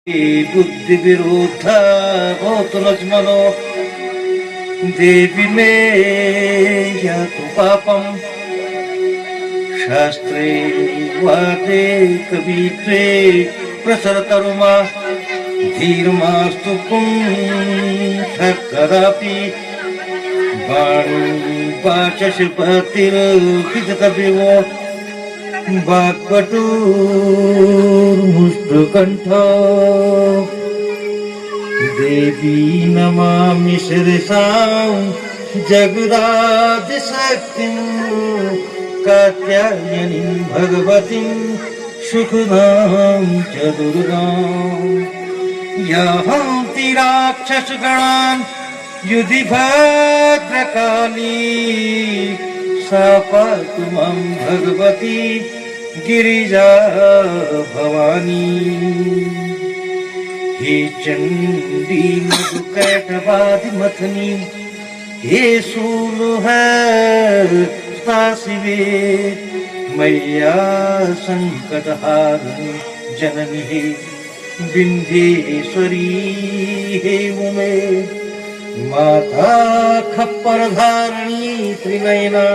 बुद्धि विरुद्ध भूत लक्ष्मणो देवी मे यातु पापम शास्त्रे वादे कवित्वे प्रसरतरुमा धीर्मास्तु कुंठकदापि वाणी वाचशिल्पतिर्विजतविवो वाक्पटुर्मुष्टकण्ठ देवी नमामि शिरसां जगदादिशक्तिं कात्यायनीं भगवतीं सुखदां च दुर्गां याहन्ति राक्षसगणान् युधि भद्रकाली सा पातु मां भगवती गिरिजा भवानी हे चंडी मधुकैटवादिमथनी हे शूलहस्ता शिवे मैया संकटहारिणी जननी हे विंध्येश्वरी हे उमे माता खप्पर धारणी त्रिनयना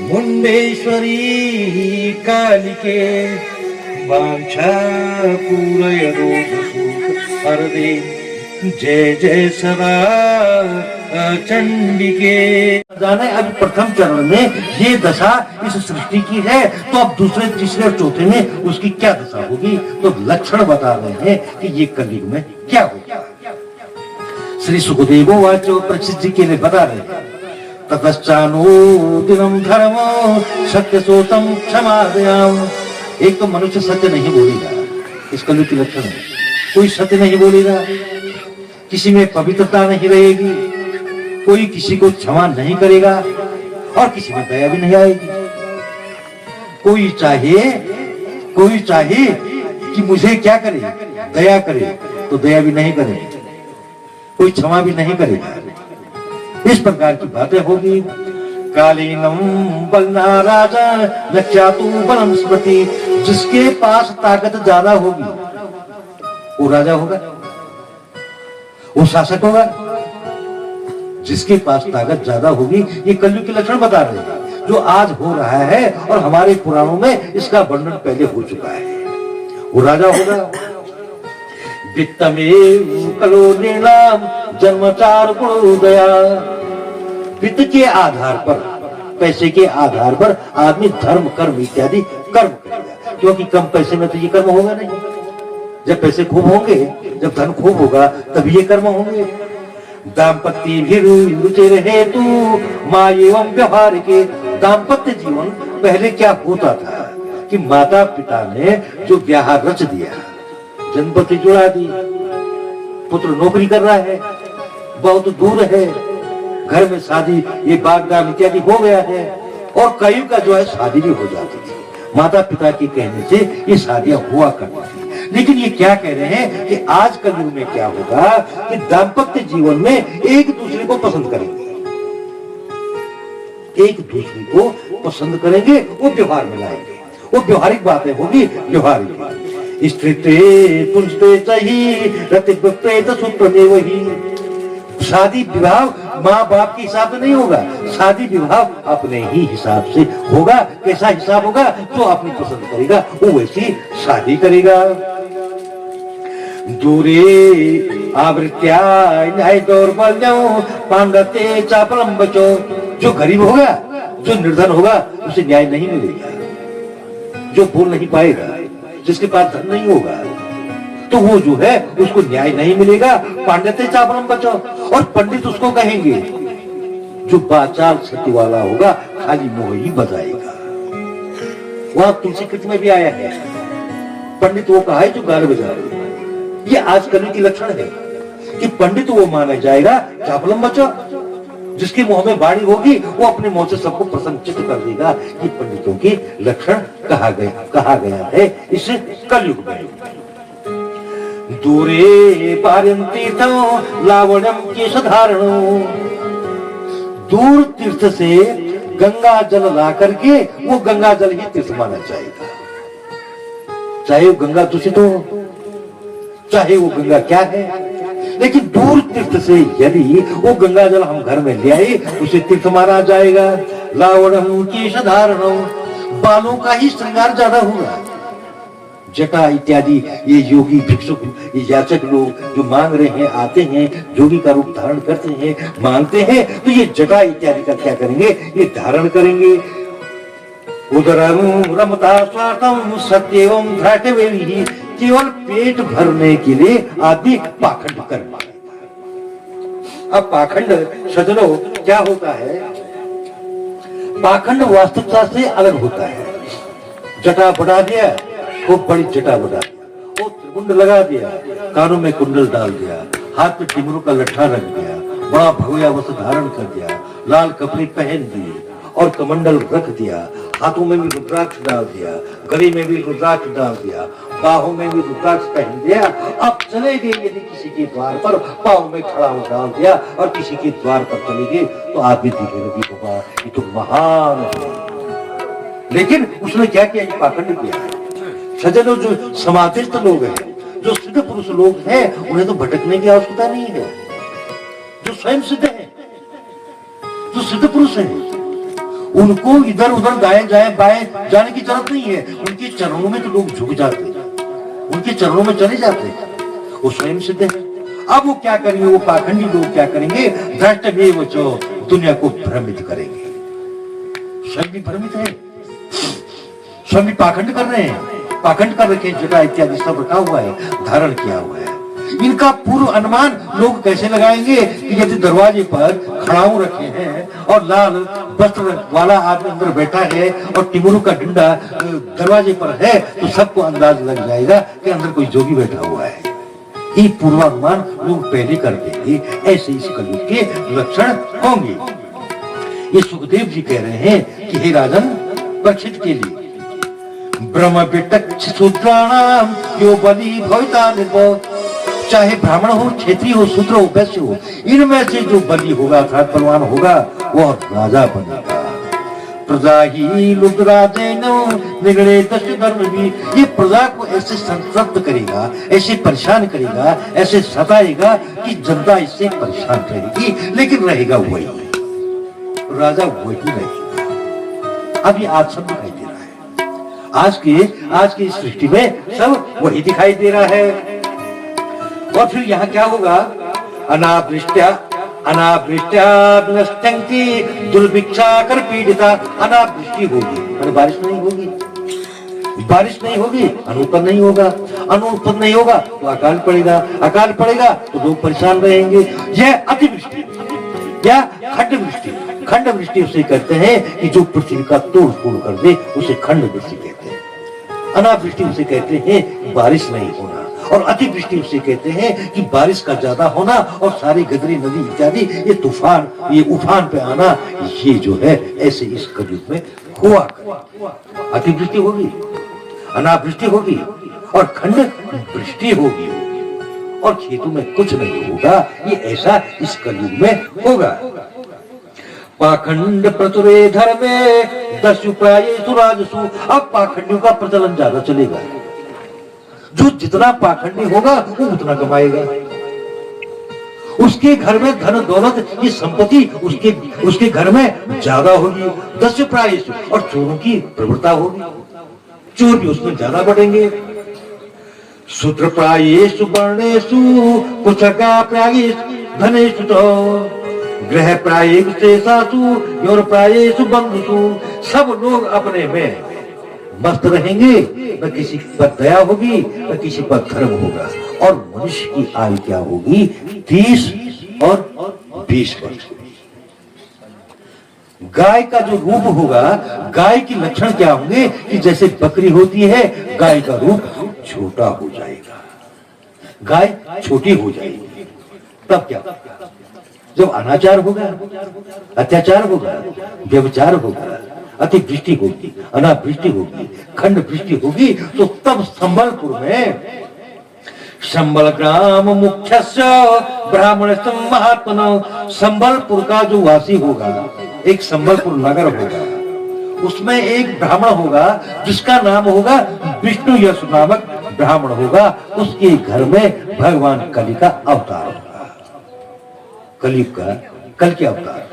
मुंडेश्वरी कालिके वांछा पूरय रोग सुख हरदे जय जय सदा चंडिके। जाने अब प्रथम चरण में ये दशा इस सृष्टि की है, तो अब दूसरे तीसरे और चौथे में उसकी क्या दशा होगी, तो लक्षण बता रहे हैं कि ये कलयुग में क्या होगा। श्री सुखदेव वाचो परीक्षित जी के लिए बता रहे हैं ततश्चानो दिनम धर्मो सत्य सोतम क्षमा दयाम। एक तो मनुष्य सत्य नहीं बोलेगा, इस कलयुग की लक्षण है। कोई सत्य नहीं बोलेगा, किसी में पवित्रता नहीं रहेगी, कोई किसी को क्षमा नहीं करेगा और किसी में दया भी नहीं आएगी। कोई चाहे कि मुझे क्या करे, दया करे, तो दया भी नहीं करे, कोई क्षमा भी नहीं करेगा। इस प्रकार की बातें होगी। कालीनम बलना राजा नचातु बलम स्मृति। जिसके पास ताकत ज्यादा होगी वो राजा होगा, वो शासक होगा। जिसके पास ताकत ज्यादा होगी, ये कलयुग के लक्षण बता रहे हैं जो आज हो रहा है और हमारे पुराणों में इसका वर्णन पहले हो चुका है। वो राजा होगा। वित्तमेव कलो निर्णाम जन्मचार गुणोदया। वित्त के आधार पर, पैसे के आधार पर आदमी धर्म कर्म इत्यादि कर्म करेगा, क्योंकि कम पैसे में तो ये कर्म होगा नहीं। जब पैसे खूब होंगे, जब धन खूब होगा, तब ये कर्म होंगे। दाम्पत्य भी हेतु माँ एवं व्यवहार के। दाम्पत्य जीवन पहले क्या होता था कि माता पिता ने जो ब्याह रच दिया, जन्मपति जुड़ा दी, पुत्र नौकरी कर रहा है, बहुत दूर है, घर में शादी ये बागदान इत्यादि हो गया है, और कई का जो है शादी भी हो जाती थी। माता पिता के कहने से ये शादियां हुआ करती थी। लेकिन ये क्या कह रहे हैं कि आज कलयुग में क्या होगा कि दाम्पत्य जीवन में एक दूसरे को पसंद करेंगे, एक दूसरे को पसंद करेंगे, वो व्यवहार में लाएंगे, वो व्यवहारिक बातें होगी, व्यवहारिक। स्त्रीत्वे पुंस्ते चहि रतिप्रेत सुप्रदेव ही। शादी विवाह माँ बाप के हिसाब से नहीं होगा, शादी विवाह अपने ही हिसाब से होगा। कैसा हिसाब होगा? जो अपनी पसंद करेगा वो वैसी शादी करेगा। दूरे आवृत्या न्याय दौर्बल्यो पांगते चापलम बचो। जो गरीब होगा, जो निर्धन होगा, उसे न्याय नहीं मिलेगा। जो बोल नहीं पाएगा, जिसके पास धन नहीं होगा, तो वो जो है उसको न्याय नहीं मिलेगा। पांडित्य चापलम बचो। और पंडित उसको कहेंगे जो बाचाल सत्य वाला होगा, खाली मुंह ही बजाएगा। वहां तुलसी कृत में भी आया है, पंडित वो कहा है जो गाल बजाए। ये आज कलयुग की लक्षण है कि पंडित वो माना जाएगा चापलम बचो। जिसके मुंह में वाणी होगी वो अपने मुंह से सबको प्रसन्नचित्त कर देगा। ये पंडितों की लक्षण कहा गया है इस कलयुग में। दूरे पारंती लावण्यम के साधारणो। दूर तीर्थ से गंगा जल ला करके वो गंगा जल ही तीर्थ माना जाएगा, चाहे वो गंगा दूषित हो, चाहे वो गंगा क्या है। लेकिन दूर तीर्थ से यदि वो गंगा जल हम घर में ले आए, उसे तीर्थ माना जाएगा। लावणम केशधारणम, बालों का ही श्रृंगार ज्यादा होगा। जटा इत्यादि ये योगी भिक्षुक, ये याचक लोग जो मांग रहे हैं, आते हैं, योगी का रूप धारण करते हैं, मांगते हैं, तो ये जटा इत्यादि का क्या करेंगे, ये धारण करेंगे। उदरम रमता स्वार्थम सत्यवम धृष्टवेहि, केवल पेट भरने के लिए आदमी पाखंड कर पाए। अब पाखंड सजनो क्या होता है, पाखंड वास्तविकता से अलग होता है। जटा बढ़ा दिया, खूब बड़ी जटा बढ़ा दिया, वो त्रिकुंड लगा दिया, कानों में कुंडल डाल दिया, हाथ में टिमरू का लट्ठा रख दिया, बड़ा भगवा वस्त्र धारण कर दिया, लाल कपड़े पहन दिए और कमंडल रख दिया, हाथों में भी रुद्राक्ष डाल दिया, गले में भी रुद्राक्ष डाल दिया, बाहों में भी रुद्राक्ष पहन दिया। अब चले गए यदि किसी के द्वार पर, पाँव में खड़ा हो डाल दिया और किसी के द्वार पर चले गए, तो आप भी दिखे लगी होगा ये तो महान है। लेकिन उसने क्या किया, पाखंड किया है। सज्जनों, जो समाधिस्थ लोग हैं, जो सिद्ध पुरुष लोग हैं, उन्हें तो भटकने की आवश्यकता नहीं है। जो स्वयं सिद्ध है, जो सिद्ध पुरुष है, उनको इधर उधर दाएं जाएं बाएं जाने की जरूरत नहीं है। उनके चरणों में तो लोग झुक जाते हैं, उनके चरणों में चले जाते हैं, वो स्वयं सिद्ध है। अब वो क्या करेंगे, वो पाखंडी लोग क्या करेंगे, द्रष्टव्येव च, दुनिया को भ्रमित करेंगे। स्वयं भी भ्रमित है, स्वयं भी पाखंड कर रहे हैं, पाखंड कर रखे, जटा इत्यादि सब रखा हुआ है, धारण किया हुआ है। इनका पूर्व अनुमान लोग कैसे लगाएंगे कि यदि दरवाजे पर खड़ाऊ रखे हैं और लाल वस्त्र वाला आदमी अंदर बैठा है और टिमरू का डंडा दरवाजे पर है, तो सबको अंदाज लग जाएगा कि अंदर कोई जोगी बैठा हुआ है। ये पूर्वानुमान लोग पहले कर देंगे। ऐसे इस कलयुग के लक्षण होंगे। ये सुखदेव जी कह रहे हैं कि हे राजन, परीक्षित के लिए ब्रह्म विटक शूद्राणाम यो बलि भविता निर्भव, चाहे ब्राह्मण हो, क्षत्रिय हो, शूद्र हो, वैश्य हो, इनमें से जो बलि होगा अर्थात बलवान होगा वो राजा बनेगा। प्रजा ही लुद्राजेनो निगड़े दश धर्म भी, ये प्रजा को ऐसे संतप्त करेगा, ऐसे परेशान करेगा, ऐसे सताएगा कि जनता इससे परेशान रहेगी, लेकिन रहेगा वही राजा, वही रहेगा। अब ये आज सब दिखाई दे रहा है, आज की सृष्टि में सब वही दिखाई दे रहा है। और फिर यहाँ क्या होगा, अनावृष्टया विनष्टंति दुर्भिक्षा कर पीड़िता, अनावृष्टि होगी, अरे बारिश नहीं होगी, बारिश नहीं होगी, अन्न उत्पन्न नहीं होगा, अन्न उत्पन्न नहीं होगा तो अकाल पड़ेगा, अकाल पड़ेगा तो लोग परेशान रहेंगे। यह अतिवृष्टि या खंड वृष्टि, खंड वृष्टि उसे कहते हैं कि जो पृथ्वी का तोड़ फोड़ कर दे, उसे खंड वृष्टि कहते हैं। अनावृष्टि उसे कहते हैं बारिश नहीं होना, और अतिवृष्टि उसे कहते हैं कि बारिश का ज्यादा होना और सारी गदरी नदी इत्यादि ये तूफान, ये उफान पे आना, ये जो है ऐसे इस कलयुग में हुआ। अतिवृष्टि होगी, अनावृष्टि होगी और खंड वृष्टि होगी, और खेतों में कुछ नहीं होगा। ये ऐसा इस कलयुग में होगा। पाखंड प्रचुरे धर्मे दस्यु प्रायेषु राजसु, अब पाखंडियों का प्रचलन ज्यादा चलेगा। जो जितना पाखंडी होगा वो उतना कमाएगा, उसके घर में धन दौलत की संपत्ति उसके घर में ज्यादा होगी। दस्यु प्रायेषु, और चोरों की प्रवृत्ता होगी, चोर भी उसमें ज्यादा बढ़ेंगे। शूद्र प्रायेषु वर्णेषु कुशका प्रायेषु धनेषु तो गृह प्रायेषु शेषासु योर प्रायेषु बंधुषु, सब लोग अपने में मस्त रहेंगे, न किसी पर दया होगी न किसी पर धर्म होगा, और मनुष्य की आयु क्या होगी 30 और 20 वर्ष। गाय का जो रूप होगा, गाय के लक्षण क्या होंगे कि जैसे बकरी होती है, गाय का रूप छोटा हो जाएगा, गाय छोटी हो जाएगी। तब क्या, जब अनाचार होगा, अत्याचार होगा, व्यभिचार होगा, अतिवृष्टि होगी, अनावृष्टि होगी, खंड वृष्टि होगी, तो तब संबलपुर में संबल ग्राम मुख्य ब्राह्मण महात्मा, संबलपुर का जो वासी होगा, एक संबलपुर नगर होगा, उसमें एक ब्राह्मण होगा जिसका नाम होगा विष्णु यश नामक ब्राह्मण होगा उसके घर में भगवान कलि का अवतार होगा। कलयुग का कल के अवतार,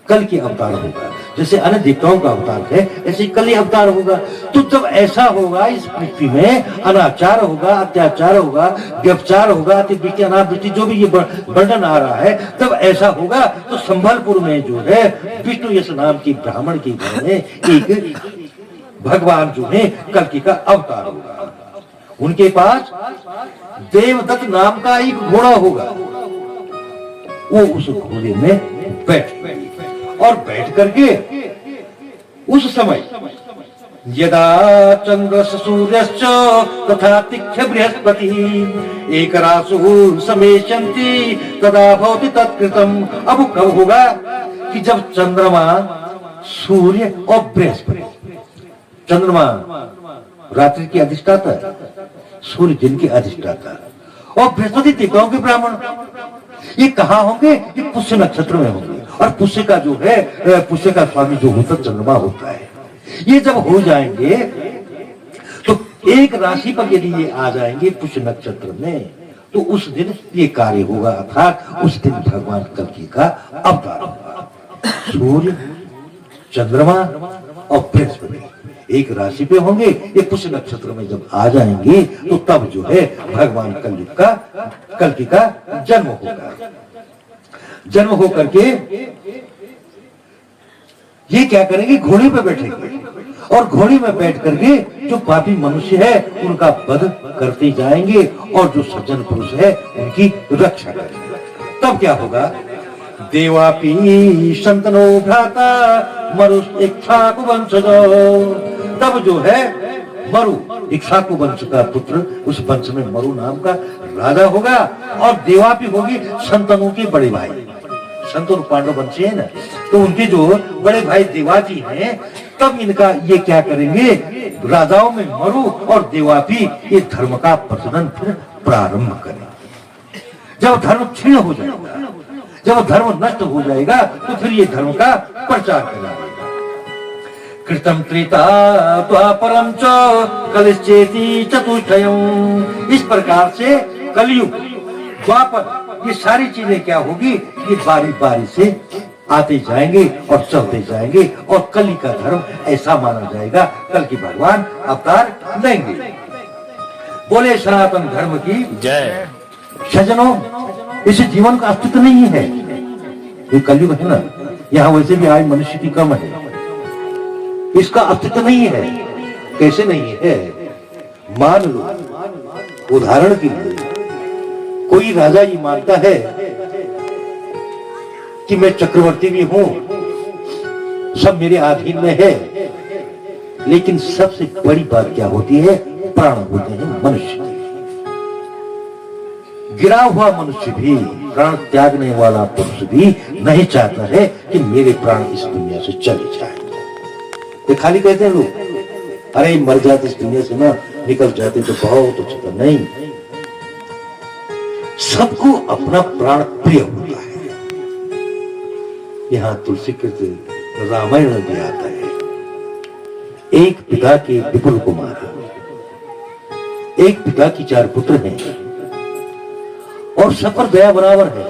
कल के अवतार होगा। जैसे अन्य देवताओं का अवतार है ऐसे कली अवतार होगा। तो जब ऐसा होगा इस पृथ्वी में अनाचार होगा, अत्याचार होगा, व्यभिचार होगा, अतिवृष्टि अनावृष्टि जो भी ये वर्णन आ रहा है, तब ऐसा होगा तो संबलपुर में जो है विष्णु यश नाम की ब्राह्मण के घर में एक भगवान जो है कल्कि का अवतार होगा। उनके पास देवदत्त नाम का एक घोड़ा होगा। वो उस घोड़े में बैठे और बैठ करके उस समय यदा चंद्र सूर्यश्च तथा तिख्य बृहस्पति एक रासु समेशन्ति तदा भवति तत्कृतम। अब कब होगा कि जब चंद्रमा, सूर्य और बृहस्पति, चंद्रमा रात्रि की अधिष्ठाता, सूर्य दिन की अधिष्ठाता और बृहस्पति देवताओं के ब्राह्मण, ये कहाँ होंगे? ये पुष्य नक्षत्र में होंगे। और पुष्य का जो है, पुष्य का स्वामी जो होता चंद्रमा होता है। ये जब हो जाएंगे तो एक राशि पर यदि ये आ जाएंगे पुष्य नक्षत्र में तो उस दिन ये कार्य होगा, अर्थात उस दिन भगवान कल्कि का अवतार होगा। सूर्य, चंद्रमा और बृहस्पति एक राशि पे होंगे, ये पुष्य नक्षत्र में जब आ जाएंगे तो तब जो है भगवान कल्कि का जन्म होगा। जन्म होकर के ये क्या करेंगे? घोड़े पे बैठेंगे और घोड़े में बैठ करके जो पापी मनुष्य है उनका वध करते जाएंगे और जो सज्जन पुरुष है उनकी रक्षा करेंगे। तब क्या होगा? देवापि संतनो भ्राता मरु इक्ष्वाकु वंशजो। तब जो है मरु, इक्ष्वाकु वंश का पुत्र, उस वंश में मरु नाम का राजा होगा और देवापि होगी संतनों के बड़े भाई। संतनु पांडव वंशी है ना, तो उनके जो बड़े भाई देवाजी हैं, तब इनका ये क्या करेंगे? राजाओं में मरु और देवापि ये धर्म का प्रचलन फिर प्रारंभ करेंगे। जब धर्म क्षीण हो जाएगा, जब धर्म नष्ट हो जाएगा तो फिर ये धर्म का प्रचार करेंगे। कृतम त्रेता द्वापरम च कलिश्चेति चतुष्टयम्। इस प्रकार से कलयुग, द्वापर, ये सारी चीजें क्या होगी? ये बारी बारी से आते जाएंगे और चलते जाएंगे और कली का धर्म ऐसा माना जाएगा। कल की भगवान अवतार लेंगे। बोले सनातन धर्म की जय। सज्जनों, इस जीवन का अस्तित्व नहीं है। ये कलयुग है ना, यहाँ वैसे भी आज मनुष्य की कम है, इसका अस्तित्व नहीं है। कैसे नहीं है? मान लो उदाहरण के लिए कोई राजा ये मानता है कि मैं चक्रवर्ती भी हूं, सब मेरे अधीन में है, लेकिन सबसे बड़ी बात क्या होती है? प्राण होते हैं मनुष्य के। गिरा हुआ मनुष्य भी, प्राण त्यागने वाला पुरुष भी नहीं चाहता है कि मेरे प्राण इस दुनिया से चले जाए। ये खाली कहते हैं लोग, अरे मर जाते इस दुनिया से ना, निकल जाते तो बहुत अच्छा। नहीं, सबको अपना प्राण प्रिय होता है। यहाँ तुलसी कृत रामायण में भी आता है, एक पिता के विपुल कुमार, एक पिता की 4 पुत्र हैं और सब पर दया बराबर है।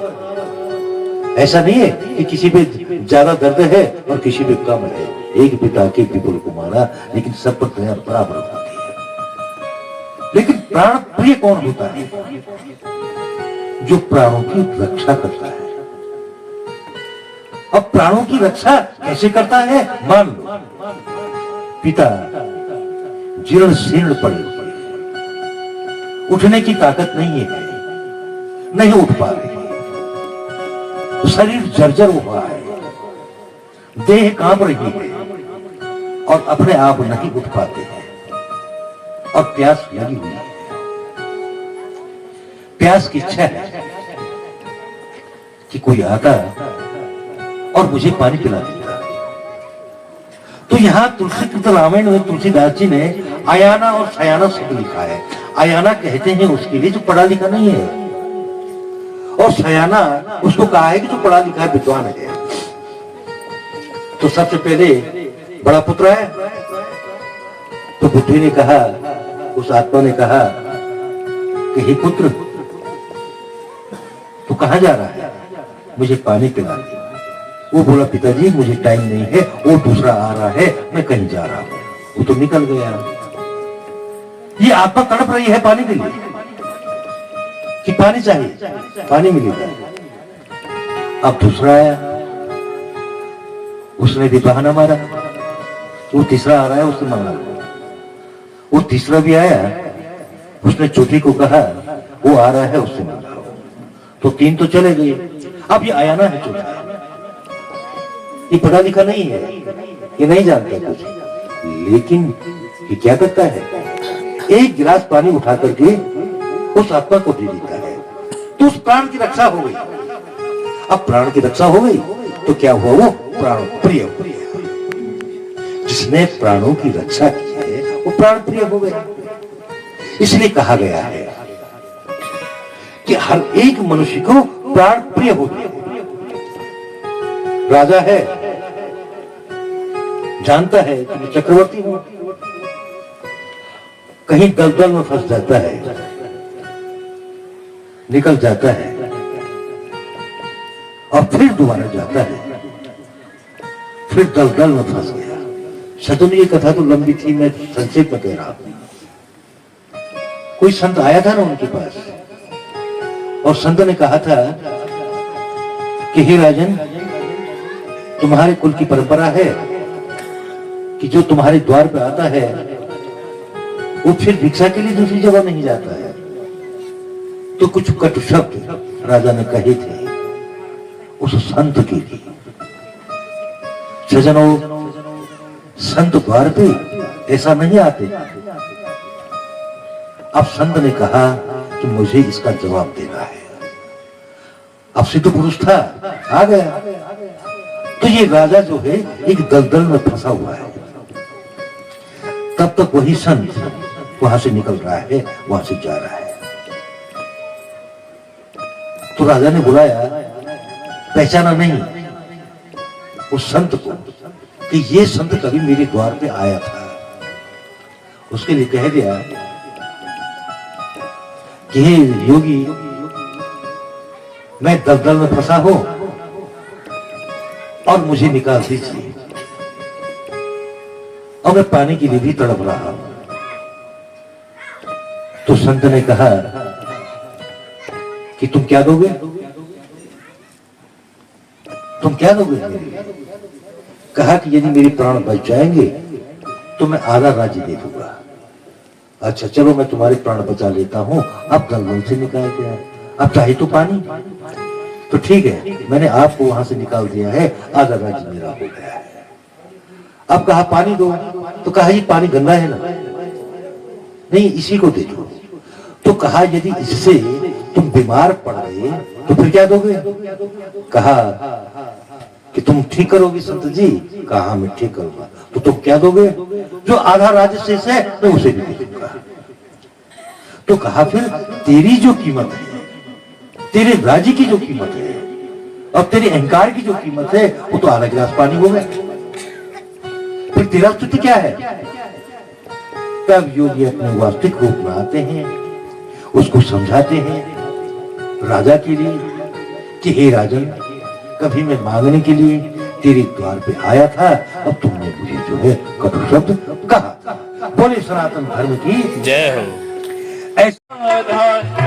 ऐसा नहीं है कि किसी पे ज्यादा दर्द है और किसी पे कम है। एक पिता के विपुल कुमारा, लेकिन सब पर दया बराबर होती है। लेकिन प्राण प्रिय कौन होता है? जो प्राणों की रक्षा करता है। अब प्राणों की रक्षा कैसे करता है? मान लो पिता जीर्ण शीर्ण पड़े, उठने की ताकत नहीं है, नहीं उठ पा रहे, शरीर जर्जर हुआ है, देह कांप रही है और अपने आप नहीं उठ पाते हैं और प्यास लगी हुई है, प्यास की इच्छा है कि कोई आता और मुझे पानी पिला देता। तो यहां तुलसी रामायण में तुलसीदास जी ने आयाना और सयाना शब्द लिखा है। आयाना कहते हैं उसके लिए जो पढ़ा लिखा नहीं है, और सयाना उसको कहा है कि जो पढ़ा लिखा है, विद्वान है। तो सबसे पहले बड़ा पुत्र है, तो बुद्धि ने कहा उस आत्मा ने कहा कि हे पुत्र, तू कहां जा रहा है? मुझे पानी पिला दे। वो बोला, पिताजी मुझे टाइम नहीं है, वो दूसरा आ रहा है, मैं कहीं जा रहा हूं। वो तो निकल गया। ये आत्मा तड़प रही है पानी के लिए कि पानी चाहिए, पानी मिलेगा। अब दूसरा आया, उसने भी बहाना मारा। वो तीसरा आ रहा है, उसने मांगा। वो तीसरा भी आया, उसने चौथी को कहा वो आ रहा है, उससे मांगा। तो तीन तो चले गए। अब ये आया ना है चौथा। ये पढ़ा लिखा नहीं है, ये नहीं जानता कुछ, लेकिन ये क्या करता है, एक गिलास पानी उठा करके उस आत्मा को दे देता है। तो उस प्राण की रक्षा हो गई। अब प्राण की रक्षा हो गई तो क्या हुआ, वो प्राण प्रिय हो गया। जिसने प्राणों की रक्षा की है वो प्राण प्रिय हो गया। इसलिए कहा गया है कि हर एक मनुष्य को प्राण प्रिय हो गया। राजा है, जानता है कि मैं चक्रवर्ती हूं, कहीं दलदल में फंस जाता है, निकल जाता है और फिर दोबारा जाता है, फिर दलदल में फंस गया। शतुनी की कथा तो लंबी थी, मैं संक्षेप में कह रहा हूं। कोई संत आया था ना उनके पास, और संत ने कहा था कि हे राजन, तुम्हारे कुल की परंपरा है कि जो तुम्हारे द्वार पे आता है वो फिर भिक्षा के लिए दूसरी जगह नहीं जाता है। तो कुछ कटु शब्द राजा ने कहे थे उस संत के लिए। सजनों, संत द्वार पे ऐसा नहीं आते। अब संत ने कहा कि मुझे इसका जवाब देना है। अब सिद्ध पुरुष था, आ गया। तो ये राजा जो है एक दलदल में फंसा हुआ है। तब तक वही संत वहां से निकल रहा है, वहां से जा रहा है। तो राजा ने बुलाया, पहचाना नहीं उस संत को कि ये संत कभी मेरे द्वार पे आया था। उसके लिए कह दिया कि हे योगी, मैं दलदल में फंसा हूं और मुझे निकाल दीजिए, और मैं पानी के लिए भी तड़प रहा हूं। तो संत ने कहा कि तुम क्या दोगे, तुम क्या दोगे? कहा कि यदि मेरे प्राण बच जाएंगे तो मैं आधा राज्य दे दूंगा। अच्छा चलो, मैं तुम्हारे प्राण बचा लेता हूं। अब दलदल से निकाल दिया, अब चाहे तो पानी, तो ठीक है, मैंने आपको वहां से निकाल दिया है, आधा राज्य मेरा हो गया है। अब कहा पानी दो, तो कहा ये पानी गंदा है ना, नहीं इसी को दे दो। तो कहा यदि इससे तुम बीमार पड़ गए तो फिर क्या दोगे? कहा कि तुम ठीक करोगे संत जी? कहा मैं ठीक करूंगा। तो तुम क्या दोगे? जो आधा राज्य शेष है मैं उसे भी दे दूंगा। तो कहा फिर तेरी जो कीमत है, तेरे राज्य की जो कीमत है और तेरे अहंकार की जो कीमत है, वो तो आधा गिलास पानी हो गया। फिर तेरा अस्तित्व क्या है? तब योगी अपने वास्तविक रूप में आते हैं, उसको समझाते हैं राजा के लिए कि हे राजन, कभी मैं मांगने के लिए तेरे द्वार पे आया था, अब तुमने मुझे जो है कटु शब्द कहा। बोले सनातन धर्म की जय हो। ऐसा